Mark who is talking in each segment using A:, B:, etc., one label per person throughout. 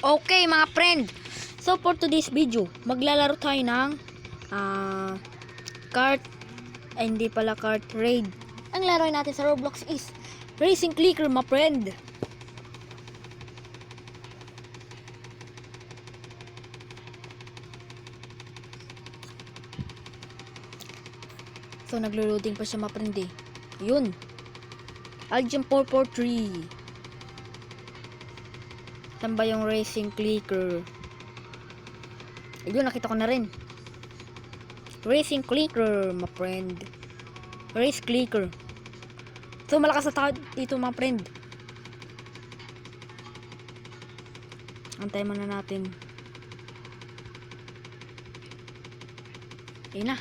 A: Okay mga friend, so for today's video, maglalaro tayo ng kart, hindi pala kart raid. Ang laro natin sa Roblox is Racing Clicker mga friend. So naglo-loading pa siya mga friend eh. Yun, Algem 443. Saan ba yung Racing Clicker? Ayun, nakita ko na rin. Racing Clicker, my friend. Race Clicker. So, malakas na tao dito, my friend. Antayin muna natin. Ayun na.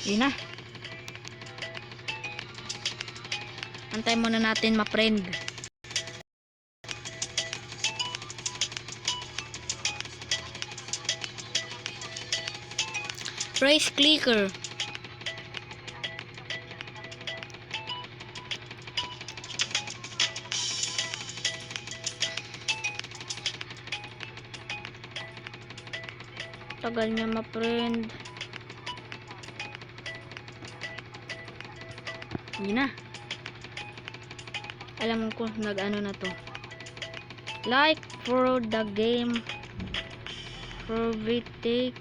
A: Ayun na. Antayin muna natin, my friend. Race Clicker. Tagal niya, my friend. Yun na. Alam ko nag-ano na to. Like for the game for take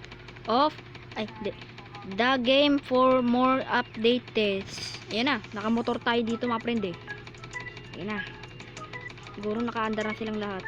A: off. Ay, di. The game for more updates. Ayan na. Nakamotor tayo dito mga friend eh. Ayan na. Siguro nakaandar na silang lahat.